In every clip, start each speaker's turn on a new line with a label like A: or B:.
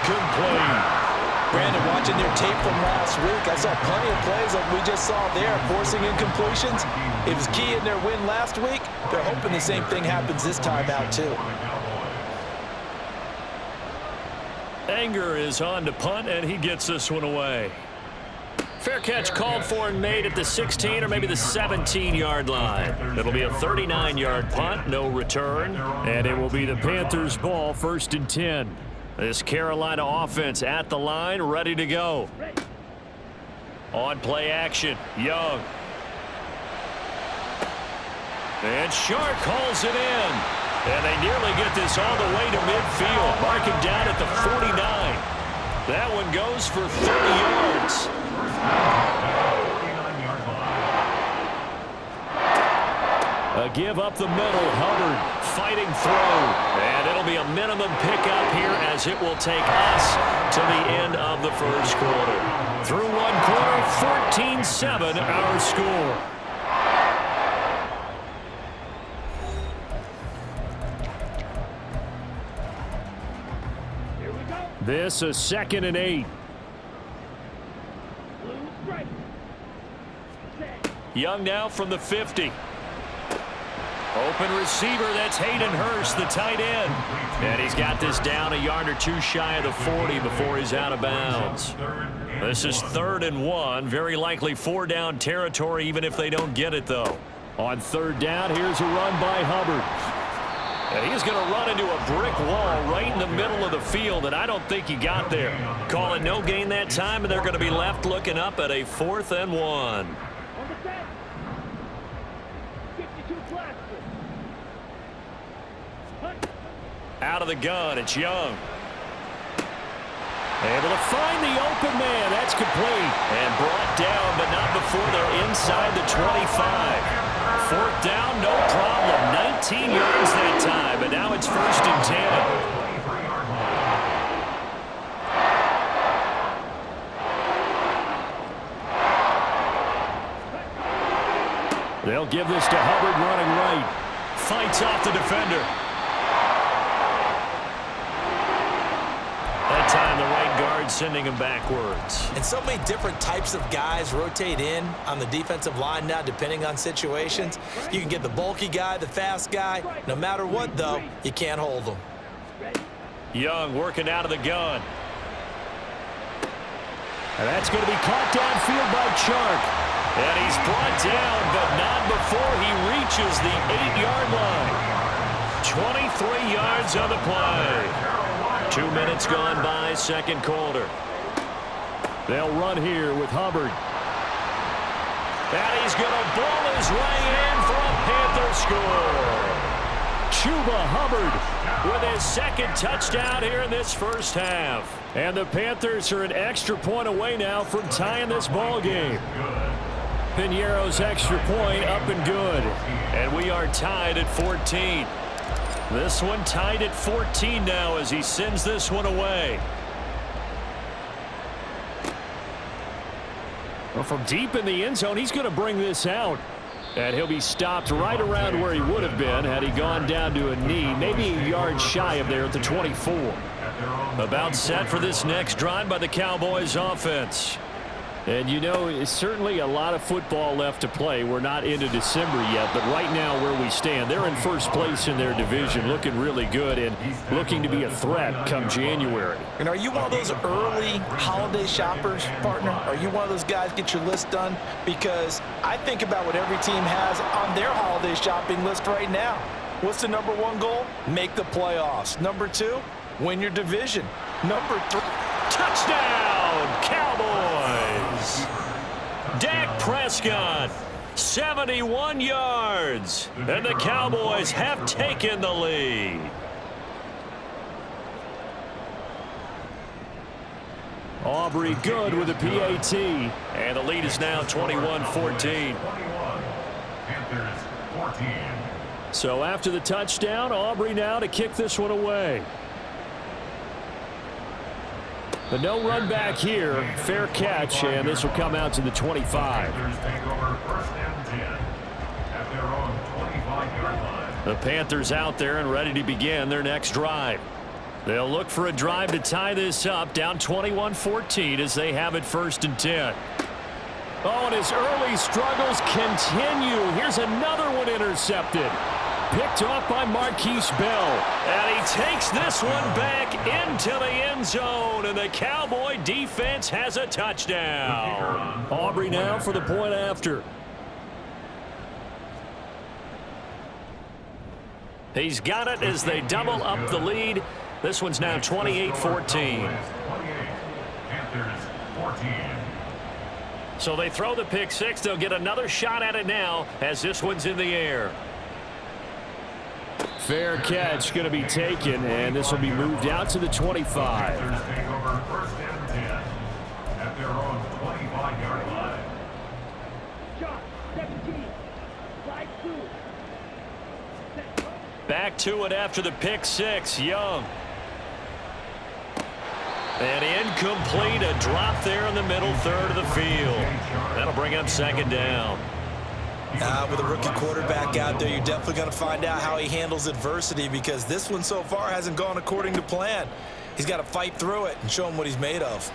A: incomplete.
B: Brandon, watching their tape from last week, I saw plenty of plays like we just saw there, forcing incompletions. It was key in their win last week. They're hoping the same thing happens this time out, too.
A: Anger is on to punt, and he gets this one away. Fair catch called for and made at the 16 or maybe the 17-yard line. It'll be a 39-yard punt, no return, and it will be the Panthers' ball, 1st and 10. This Carolina offense at the line, ready to go. On play action, Young. And Shark hauls it in. And they nearly get this all the way to midfield. Marking down at the 49. That one goes for 30 yards. A give up the middle. Hubbard fighting through. And it'll be a minimum pickup here as it will take us to the end of the first quarter. Through one quarter, 14-7 our score. This is 2nd and 8. Young now from the 50. Open receiver, that's Hayden Hurst, the tight end. And he's got this down a yard or two shy of the 40 before he's out of bounds. This is 3rd and 1. Very likely 4-down territory even if they don't get it, though. On 3rd down, here's a run by Hubbard. And he's going to run into a brick wall right in the middle of the field, and I don't think he got there. Call it no gain that time, and they're going to be left looking up at a 4th and 1. Out of the gun, it's Young. Able to find the open man. That's complete. And brought down, but not before they're inside the 25. 4th down, no problem. 19 yards that time, but now it's 1st and 10. They'll give this to Hubbard running right. Fights off the defender. That time the right guard sending him backwards.
B: And so many different types of guys rotate in on the defensive line now depending on situations. You can get the bulky guy, the fast guy. No matter what, though, you can't hold them.
A: Young working out of the gun. And that's going to be caught downfield by Chark. And he's brought down, but not before he reaches the 8-yard line. 23 yards on the play. 2 minutes gone by, 2nd quarter. They'll run here with Hubbard. And he's going to ball his way in for a Panther score. Chuba Hubbard with his 2nd touchdown here in this first half. And the Panthers are an extra point away now from tying this ball game. Piñeiro's extra point up and good. And we are tied at 14. This one tied at 14 now as he sends this one away. Well, from deep in the end zone, he's going to bring this out. And he'll be stopped right around where he would have been had he gone down to a knee, maybe a yard shy of there at the 24. About set for this next drive by the Cowboys offense. And, you know, it's certainly a lot of football left to play. We're not into December yet, but right now where we stand, they're in 1st place in their division, looking really good and looking to be a threat come January.
B: And are you one of those early holiday shoppers, partner? Are you one of those guys get your list done? Because I think about what every team has on their holiday shopping list right now. What's the number 1 goal? Make the playoffs. Number 2, win your division. Number 3,
A: touchdown, Cowboys! Dak Prescott, 71 yards, and the Cowboys have taken the lead. Aubrey good with a PAT, and the lead is now 21-14. So after the touchdown, Aubrey now to kick this one away. But no run back here. Fair catch, and this will come out to the 25. The Panthers out there and ready to begin their next drive. They'll look for a drive to tie this up, down 21-14 as they have it 1st and 10. Oh, and his early struggles continue. Here's another one intercepted. Picked off by Marquise Bell. And he takes this one back into the end zone. And the Cowboy defense has a touchdown. Aubrey now for the point after. He's got it as they double up the lead. This one's now 28-14. So they throw the pick six. They'll get another shot at it now as this one's in the air. Fair catch going to be taken, and this will be moved out to the 25. Back to it after the pick six. Young. And incomplete, a drop there in the middle third of the field. That'll bring up 2nd down.
B: With a rookie quarterback out there, you're definitely going to find out how he handles adversity, because this one so far hasn't gone according to plan. He's got to fight through it and show him what he's made of.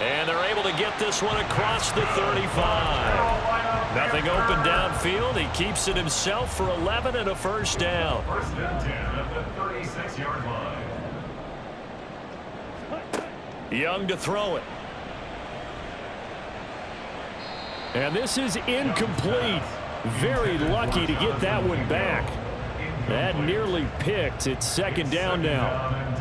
A: And they're able to get this one across the 35. Nothing open downfield. He keeps it himself for 11 and a 1st down.
C: 1st and 10 at the 36-yard line.
A: Young to throw it. And this is incomplete. Very lucky to get that one back. That nearly picked. It's 2nd down now.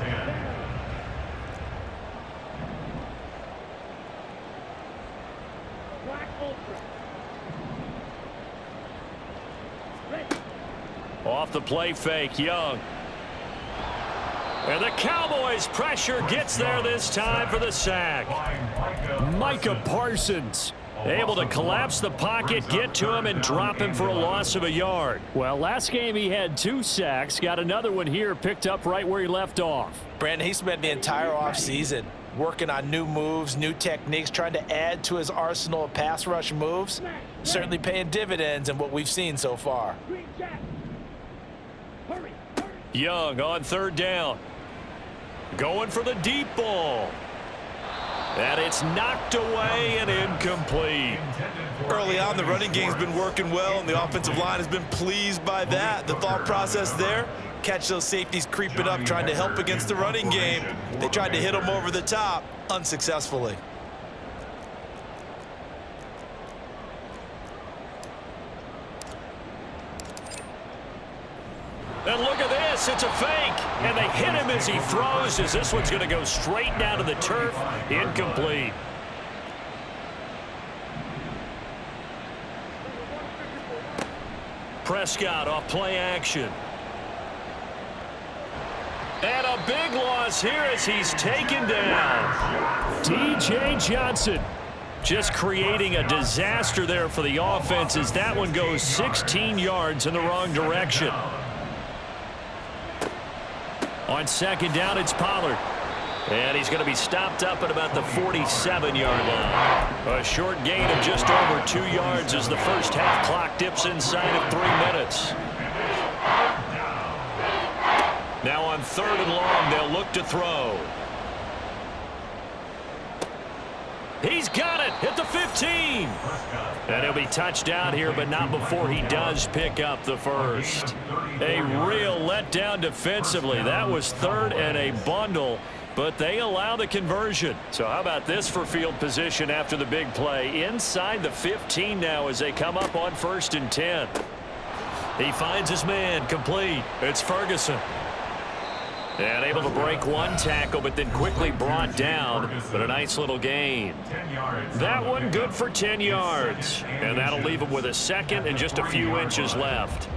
A: Off the play fake, Young. And the Cowboys' pressure gets there this time for the sack. Micah Parsons able to collapse the pocket, get to him, and drop him for a loss of a yard. Well, last game he had 2 sacks. Got another one here, picked up right where he left off.
B: Brandon, he spent the entire offseason working on new moves, new techniques, trying to add to his arsenal of pass rush moves. Certainly paying dividends in what we've seen so far.
A: Young on 3rd down. Going for the deep ball. And it's knocked away and incomplete.
B: Early on, the running game's been working well, and the offensive line has been pleased by that. The thought process there, catch those safeties creeping up, trying to help against the running game. They tried to hit them over the top, unsuccessfully.
A: And look at this, it's a fake. And they hit him as he throws, as this one's going to go straight down to the turf. Incomplete. Prescott off play action. And a big loss here as he's taken down. DJ Johnson just creating a disaster there for the offense as that one goes 16 yards in the wrong direction. On 2nd down, it's Pollard. And he's going to be stopped up at about the 47-yard line. A short gain of just over 2 yards as the first half clock dips inside of 3 minutes. Now on 3rd and long, they'll look to throw. He's got it at the 15. And he'll be touched down here, but not before he does pick up the first. A real letdown defensively. That was 3rd and a bundle, but they allow the conversion. So how about this for field position after the big play? Inside the 15 now as they come up on 1st and 10. He finds his man, complete. It's Ferguson. And able to break one tackle, but then quickly brought down. But a nice little gain. That one good for 10 yards. And that'll leave him with a second and just a few inches left.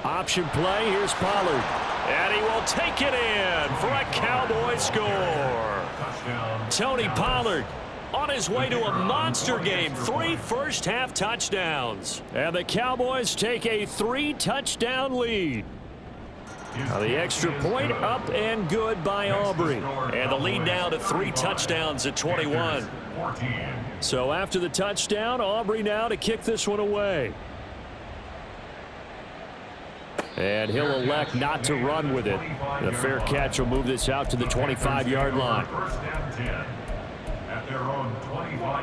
A: Option play, here's Pollard. And he will take it in for a Cowboy score. Tony Pollard on his way to a monster game. 3 first-half touchdowns. And the Cowboys take a 3-touchdown lead. Now the extra point up and good by Aubrey. And the lead now to 3 touchdowns at 21.
C: 14.
A: So after the touchdown, Aubrey now to kick this one away. And he'll elect not to run with it. The fair catch will move this out to the 25-yard line.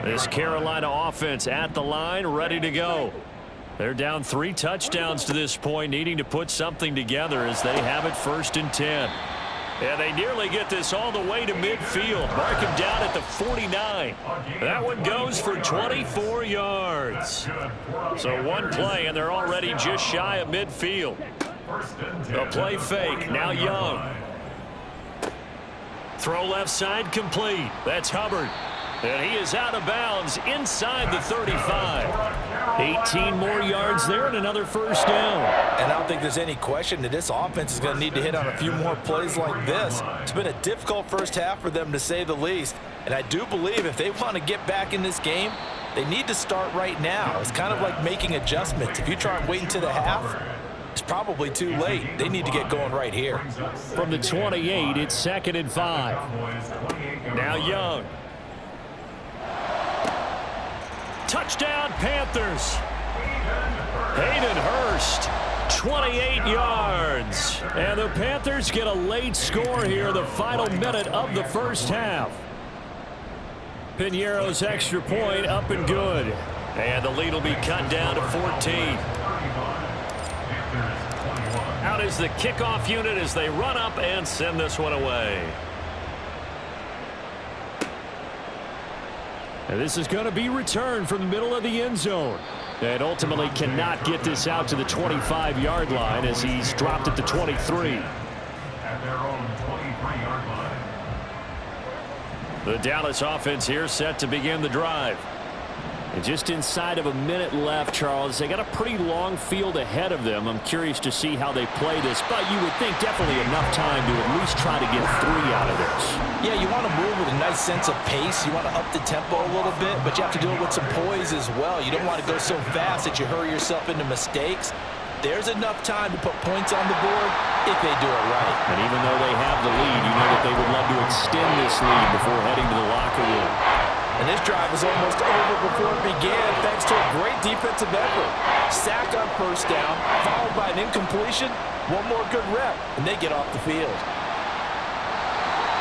A: This Carolina offense at the line, ready to go. They're down 3 touchdowns to this point, needing to put something together as they have it 1st and 10. And they nearly get this all the way to midfield. Mark him down at the 49. That one goes for 24 yards. So one play, and they're already just shy of midfield. A play fake. Now Young. Throw left side complete. That's Hubbard. And he is out of bounds inside the 35. 18 more yards there and another 1st down.
B: And I don't think there's any question that this offense is going to need to hit on a few more plays like this. It's been a difficult first half for them, to say the least. And I do believe if they want to get back in this game, they need to start right now. It's kind of like making adjustments. If you try and wait until the half, it's probably too late. They need to get going right here.
A: From the 28, it's 2nd and 5. Now Young. Touchdown, Panthers. Hayden Hurst, 28 yards. And the Panthers get a late score here, the final minute of the first half. Piñeiro's extra point up and good. And the lead will be cut down to 14. Out is the kickoff unit as they run up and send this one away. And this is going to be returned from the middle of the end zone. And ultimately cannot get this out to the 25-yard line as he's dropped at the 23.
C: At their own 23-yard line.
A: The Dallas offense here set to begin the drive. And just inside of a minute left, Charles, they got a pretty long field ahead of them. I'm curious to see how they play this, but you would think definitely enough time to at least try to get 3 out of this.
B: Yeah, you want to move with a nice sense of pace. You want to up the tempo a little bit, but you have to do it with some poise as well. You don't want to go so fast that you hurry yourself into mistakes. There's enough time to put points on the board if they do it right.
A: And even though they have the lead, you know that they would love to extend this lead before heading to the locker room.
B: And this drive is almost over before it began thanks to a great defensive effort. Sack on 1st down, followed by an incompletion. One more good rep, and they get off the field.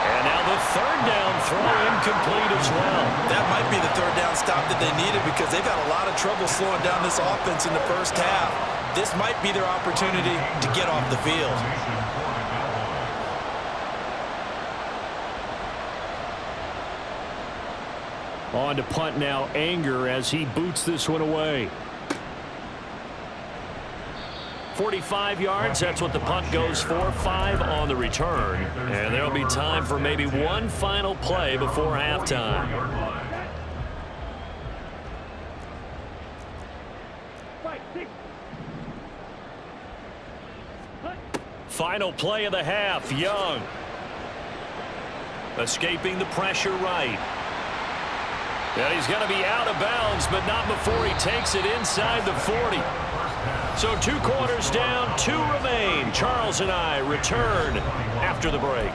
A: And now the 3rd down throw incomplete as well.
B: That might be the 3rd down stop that they needed because they've had a lot of trouble slowing down this offense in the first half. This might be their opportunity to get off the field.
A: On to punt now, Anger, as he boots this one away. 45 yards, that's what the punt goes for. 5 on the return. And there'll be time for maybe one final play before halftime. Final play of the half, Young. Escaping the pressure right. And he's going to be out of bounds, but not before he takes it inside the 40. So 2 quarters down, 2 remain. Charles and I return after the break.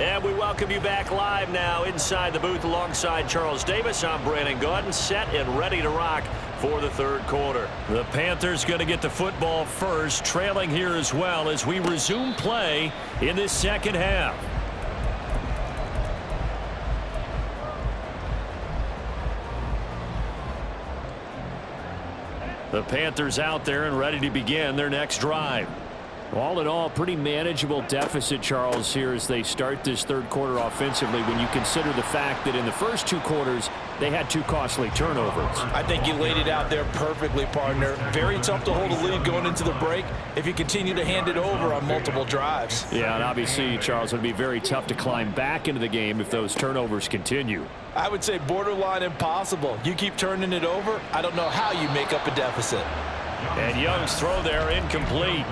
A: And we welcome you back live now inside the booth alongside Charles Davis. I'm Brandon Gaudin, set and ready to rock for the 3rd quarter. The Panthers going to get the football first, trailing here as well as we resume play in this 2nd half. The Panthers out there and ready to begin their next drive. All in all, pretty manageable deficit, Charles, here as they start this 3rd quarter offensively when you consider the fact that in the first 2 quarters, they had 2 costly turnovers.
B: I think you laid it out there perfectly, partner. Very tough to hold a lead going into the break if you continue to hand it over on multiple drives.
A: Yeah, and obviously, Charles, it would be very tough to climb back into the game if those turnovers continue.
B: I would say borderline impossible. You keep turning it over, I don't know how you make up a deficit.
A: And Young's throw there incomplete.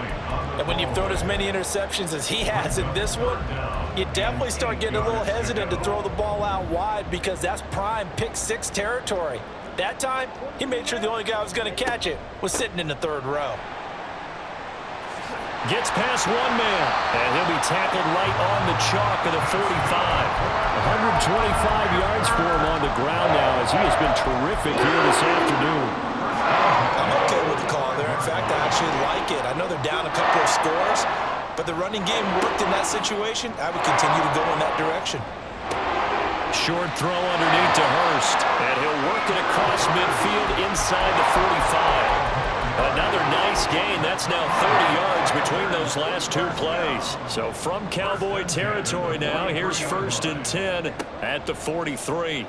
B: And when you've thrown as many interceptions as he has in this one, you definitely start getting a little hesitant to throw the ball out wide because that's prime pick 6 territory. That time, he made sure the only guy who was going to catch it was sitting in the 3rd row.
A: Gets past one man, and he'll be tackled right on the chalk of the 45. 125 yards for him on the ground now, as he has been terrific here this afternoon.
B: I'm okay with the call there. In fact, I actually like it. I know they're down a couple of scores, but the running game worked in that situation. I would continue to go in that direction.
A: Short throw underneath to Hurst, and he'll work it across midfield inside the 45. Another nice gain. That's now 30 yards between those last two plays. So from Cowboy territory now, here's 1st and 10 at the 43.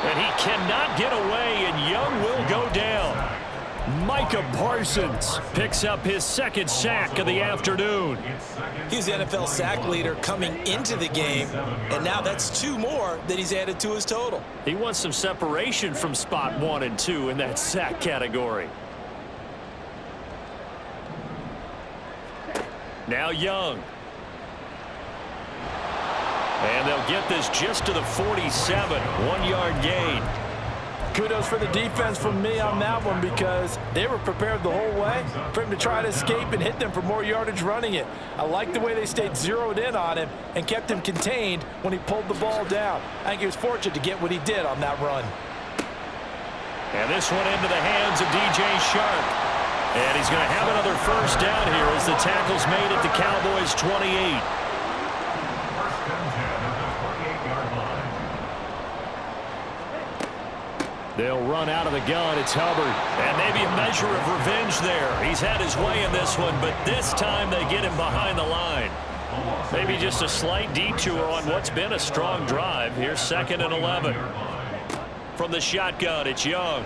A: And he cannot get away, and Young will go down. Micah Parsons picks up his 2nd sack of the afternoon.
B: He's the NFL sack leader coming into the game, and now that's 2 more that he's added to his total.
A: He wants some separation from spot 1 and 2 in that sack category. Now Young. And they'll get this just to the 47. 1-yard gain.
B: Kudos for the defense from me on that one, because they were prepared the whole way for him to try to escape and hit them for more yardage running it. I like the way they stayed zeroed in on him and kept him contained when he pulled the ball down. I think he was fortunate to get what he did on that run.
A: And this one into the hands of DJ Shark. And he's going to have another 1st down here as the tackle's made at the Cowboys' 28. They'll run out of the gun. It's Hubbard. And maybe a measure of revenge there. He's had his way in this one, but this time they get him behind the line. Maybe just a slight detour on what's been a strong drive. Here's 2nd and 11. From the shotgun, it's Young.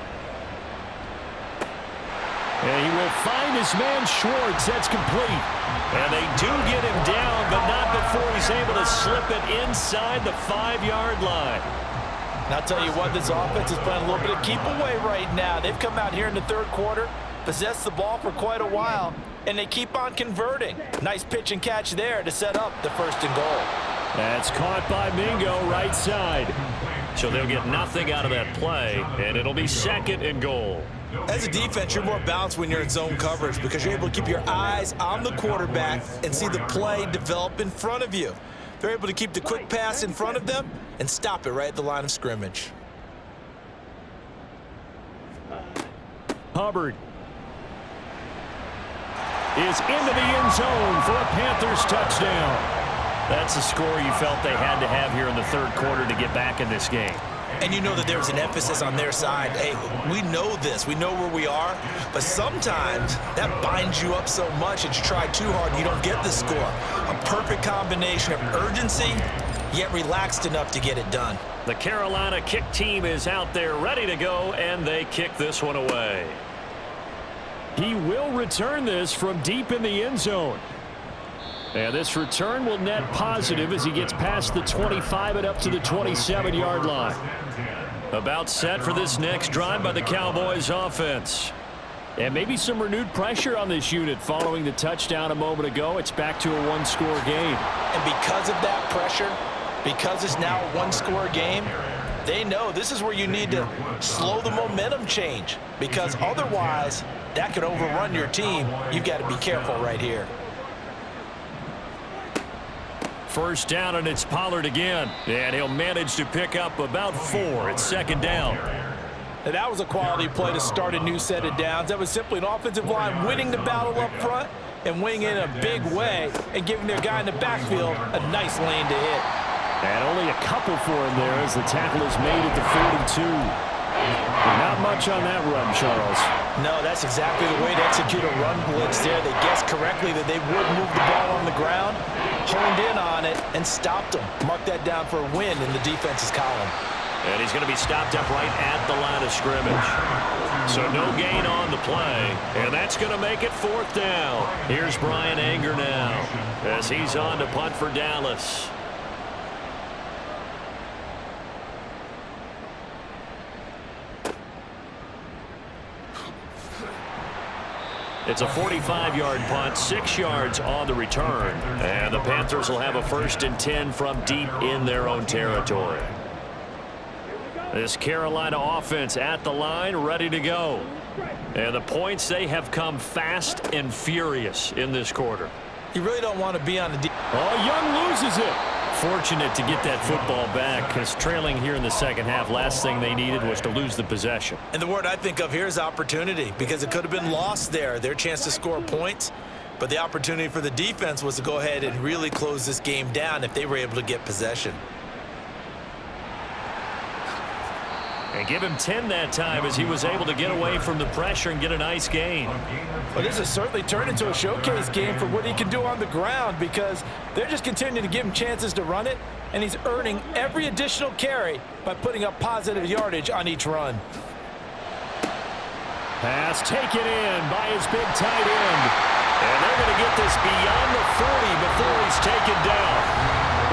A: And he will find his man Schwartz. That's complete. And they do get him down, but not before he's able to slip it inside the 5-yard line.
B: And I'll tell you what, this offense is playing a little bit of keep away right now. They've come out here in the 3rd quarter, possessed the ball for quite a while, and they keep on converting. Nice pitch and catch there to set up the 1st and goal.
A: That's caught by Mingo, right side. So they'll get nothing out of that play, and it'll be 2nd and goal.
B: As a defense, you're more balanced when you're in zone coverage, because you're able to keep your eyes on the quarterback and see the play develop in front of you. They're able to keep the quick pass in front of them and stop it right at the line of scrimmage.
A: Hubbard is into the end zone for a Panthers touchdown. That's a score you felt they had to have here in the 3rd quarter to get back in this game.
B: And you know that there's an emphasis on their side. Hey, we know this. We know where we are. But sometimes that binds you up so much that you try too hard and you don't get the score. A perfect combination of urgency, yet relaxed enough to get it done.
A: The Carolina kick team is out there ready to go, and they kick this one away. He will return this from deep in the end zone. And this return will net positive as he gets past the 25 and up to the 27-yard line. About set for this next drive by the Cowboys offense. And maybe some renewed pressure on this unit following the touchdown a moment ago. It's back to a 1-score game.
B: And because of that pressure, because it's now a 1-score game, they know this is where you need to slow the momentum change, because otherwise that could overrun your team. You've got to be careful right here.
A: 1st down, and it's Pollard again. And he'll manage to pick up about 4. It's 2nd down.
B: Now, that was a quality play to start a new set of downs. That was simply an offensive line winning the battle up front and winning in a big way and giving their guy in the backfield a nice lane to hit.
A: And only a couple for him there as the tackle is made at the 42. Not much on that run, Charles.
B: No, that's exactly the way to execute a run blitz there. They guessed correctly that they would move the ball on the ground, honed in on it, and stopped them. Mark that down for a win in the defense's column.
A: And he's going to be stopped up right at the line of scrimmage. So no gain on the play, and that's going to make it 4th down. Here's Brian Anger now as he's on to punt for Dallas. It's a 45-yard punt, 6 yards on the return. And the Panthers will have a 1st and 10 from deep in their own territory. This Carolina offense at the line, ready to go. And the points, they have come fast and furious in this quarter.
B: You really don't want to be on the
A: Oh, Young loses it. Fortunate to get that football back, because trailing here in the second half, last thing they needed was to lose the possession.
B: And the word I think of here is opportunity, because it could have been lost there. Their chance to score points, but the opportunity for the defense was to go ahead and really close this game down if they were able to get possession.
A: And give him 10 that time as he was able to get away from the pressure and get a nice gain.
B: Well, this has certainly turned into a showcase game for what he can do on the ground, because they're just continuing to give him chances to run it, and he's earning every additional carry by putting up positive yardage on each run.
A: Pass taken in by his big tight end. And they're going to get this beyond the 40 before he's taken down.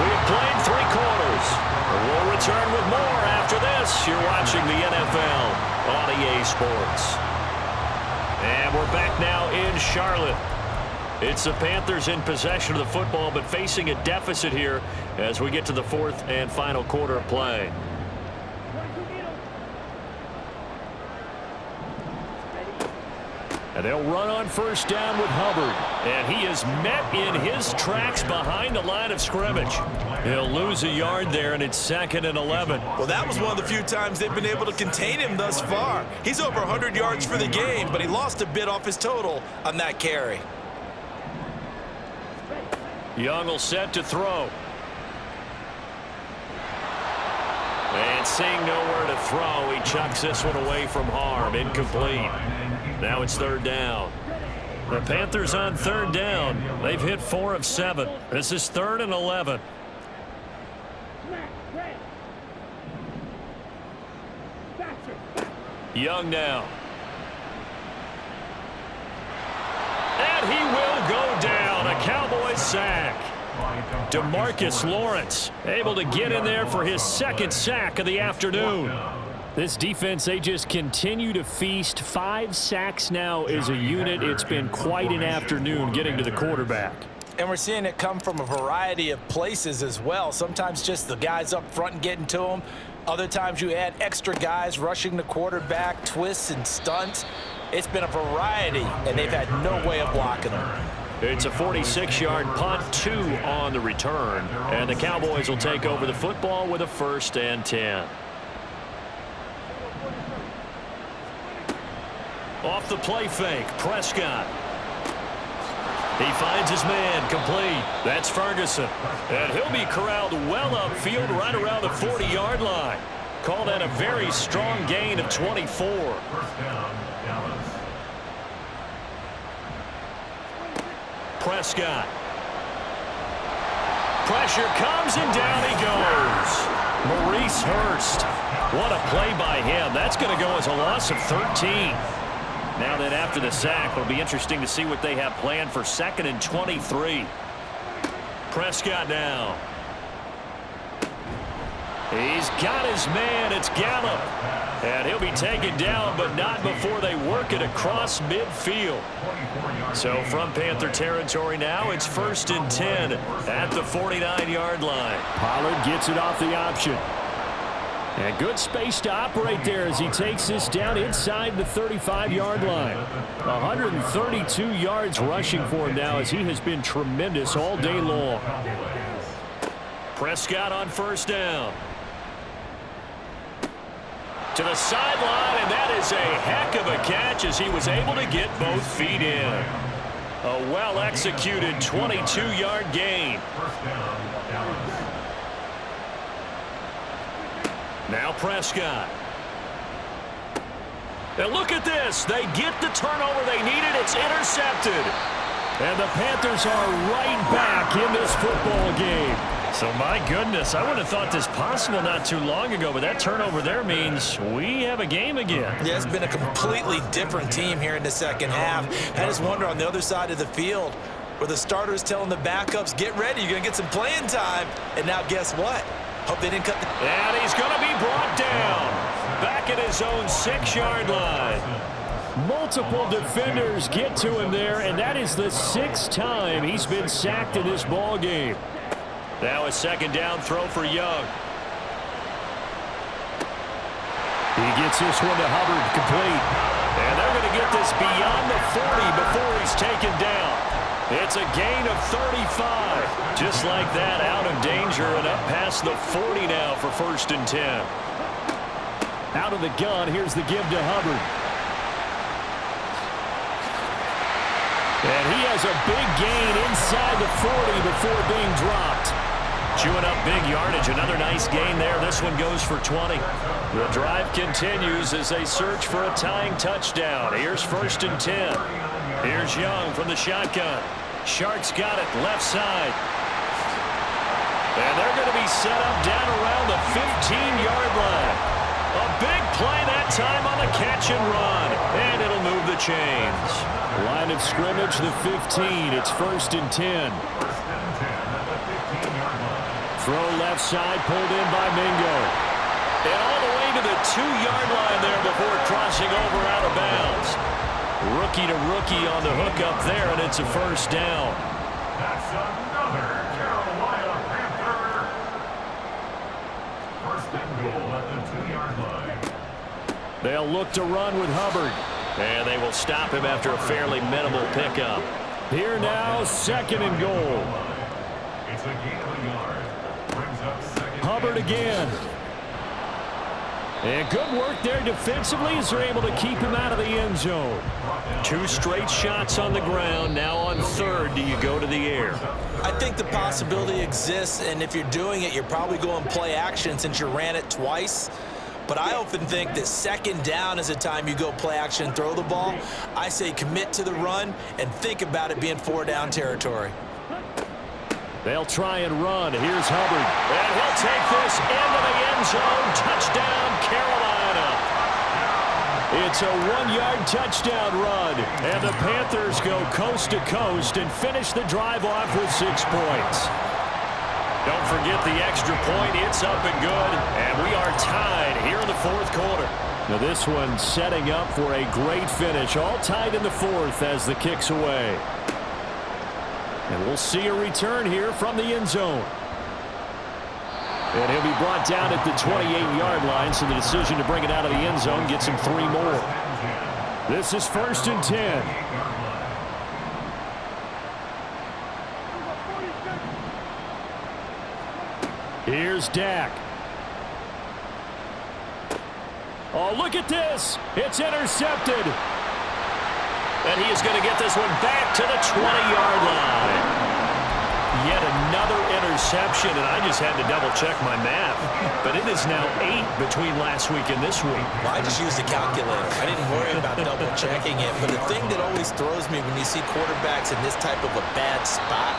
A: We have played 3 quarters. We'll return with more after this. You're watching the NFL on EA Sports. And we're back now in Charlotte. It's the Panthers in possession of the football, but facing a deficit here as we get to the 4th and final quarter of play. And they'll run on first down with Hubbard. And he is met in his tracks behind the line of scrimmage. He'll lose a yard there, and it's 2nd and 11.
B: Well, that was one of the few times they've been able to contain him thus far. He's over 100 yards for the game, but he lost a bit off his total on that carry.
A: Young will set to throw. And seeing nowhere to throw, he chucks this one away from harm. Incomplete. Now it's 3rd down. The Panthers on 3rd down. They've hit 4 of 7. This is 3rd and 11. Young now. And he will go down. A Cowboys sack. DeMarcus Lawrence able to get in there for his 2nd sack of the afternoon. This defense, they just continue to feast. 5 sacks now as a unit. It's been quite an afternoon getting to the quarterback.
B: And we're seeing it come from a variety of places as well. Sometimes just the guys up front and getting to him. Other times you add extra guys rushing the quarterback, twists and stunts. It's been a variety, and they've had no way of blocking them.
A: It's a 46-yard punt, 2 on the return. And the Cowboys will take over the football with a 1st and 10. Off the play fake, Prescott. He finds his man, complete. That's Ferguson. And he'll be corralled well upfield right around the 40-yard line. Call that a very strong gain of 24. Prescott. Pressure comes and down he goes. Maurice Hurst. What a play by him. That's going to go as a loss of 13. Now then, after the sack, it'll be interesting to see what they have planned for 2nd and 23. Prescott now. He's got his man. It's Gallup. And he'll be taken down, but not before they work it across midfield. So from Panther territory now, it's 1st and 10 at the 49-yard line. Pollard gets it off the option. And good space to operate there as he takes this down inside the 35-yard line. 132 yards rushing for him now as he has been tremendous all day long. Prescott on 1st down. To the sideline, and that is a heck of a catch as he was able to get both feet in. A well-executed 22-yard gain. Now Prescott. And look at this. They get the turnover they needed. It's intercepted. And the Panthers are right back in this football game. So, my goodness, I would have thought this possible not too long ago, but that turnover there means we have a game again.
B: Yeah, it's been a completely different team here in the second half. I just wonder on the other side of the field where the starters telling the backups, get ready, you're going to get some playing time. And now guess what? Hope they didn't cut the...
A: And he's going to be brought down back at his own 6-yard line. Multiple defenders get to him there, and that is the 6th time he's been sacked in this ball game. Now a 2nd down throw for Young. He gets this one to Hubbard, complete. And they're going to get this beyond the 40 before he's taken down. It's a gain of 35. Just like that, out of danger and up past the 40 now for 1st and 10. Out of the gun, here's the give to Hubbard. And he has a big gain inside the 40 before being dropped. Chewing up big yardage. Another nice gain there. This one goes for 20. The drive continues as they search for a tying touchdown. Here's 1st and 10. Here's Young from the shotgun. Sharks got it left side. And they're going to be set up down around the 15-yard line. A big play that time on the catch and run. And it'll move the chains. Line of scrimmage, the 15. It's 1st and 10. Throw left side, pulled in by Mingo. And all the way to the 2-yard line there before crossing over out of bounds. Rookie to rookie on the hook up there, and it's a 1st down.
C: That's another Carolina Panther. 1st and goal at the 2-yard line.
A: They'll look to run with Hubbard. And they will stop him after a fairly minimal pickup. Here now, 2nd and goal.
C: It's a gain of a yard. Brings up 2nd.
A: Hubbard again. And good work there defensively as they're able to keep him out of the end zone. 2 straight shots on the ground. Now on 3rd, do you go to the air?
B: I think the possibility exists, and if you're doing it, you're probably going play action since you ran it twice. But I often think that 2nd down is a time you go play action and throw the ball. I say commit to the run and think about it being 4-down territory.
A: They'll try and run. Here's Hubbard. And he'll take this into the end zone. Touchdown, Carolina. It's a 1-yard touchdown run. And the Panthers go coast to coast and finish the drive off with 6 points. Don't forget the extra point. It's up and good. And we are tied here in the 4th quarter. Now this one setting up for a great finish. All tied in the 4th as the kick's away. And we'll see a return here from the end zone. And he'll be brought down at the 28-yard line, so the decision to bring it out of the end zone gets him 3 more. This is 1st and 10. Here's Dak. Oh, look at this. It's intercepted. And he is going to get this one back to the 20-yard line. Yet another interception, and I just had to double-check my math. But it is now 8 between last week and this week.
B: Well, I just used a calculator. I didn't worry about double-checking it. But the thing that always throws me when you see quarterbacks in this type of a bad spot,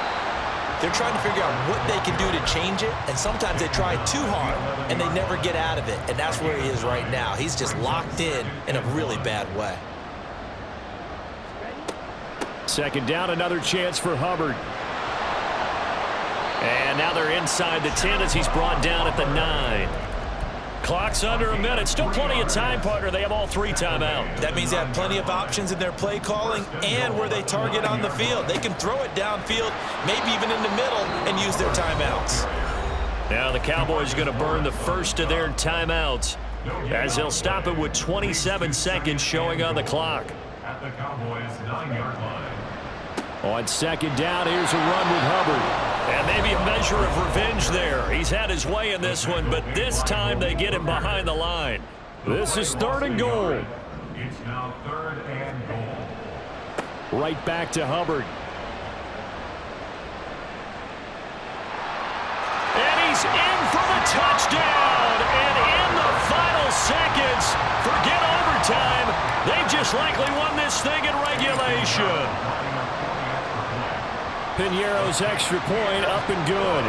B: they're trying to figure out what they can do to change it, and sometimes they try too hard, and they never get out of it. And that's where he is right now. He's just locked in a really bad way.
A: 2nd down, another chance for Hubbard. And now they're inside the 10 as he's brought down at the 9. Clock's under a minute. Still plenty of time, partner. They have all 3 timeouts.
B: That means they have plenty of options in their play calling and where they target on the field. They can throw it downfield, maybe even in the middle, and use their timeouts.
A: Now the Cowboys are going to burn the first of their timeouts as they'll stop it with 27 seconds showing on the clock.
C: At the Cowboys' 9-yard line.
A: On 2nd down, here's a run with Hubbard. And maybe a measure of revenge there. He's had his way in this one, but this time they get him behind the line. This is 3rd and goal.
C: It's now 3rd and goal.
A: Right back to Hubbard. And he's in for the touchdown. And in the final seconds, forget overtime. They've just likely won this thing in regulation. Piñeiro's extra point up and good.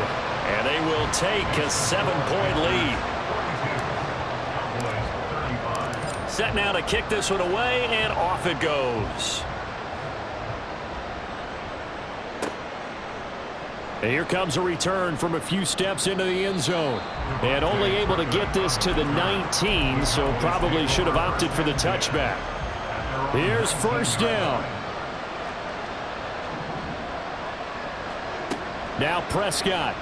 A: And they will take a 7-point lead. Set now to kick this one away, and off it goes. And here comes a return from a few steps into the end zone. And only able to get this to the 19, so probably should have opted for the touchback. Here's 1st down. Now Prescott.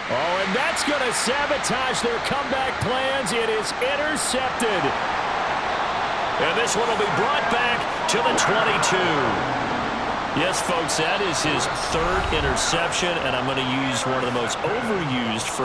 A: Oh, and that's going to sabotage their comeback plans. It is intercepted. And this one will be brought back to the 22. Yes, folks, that is his third interception, and I'm going to use one of the most overused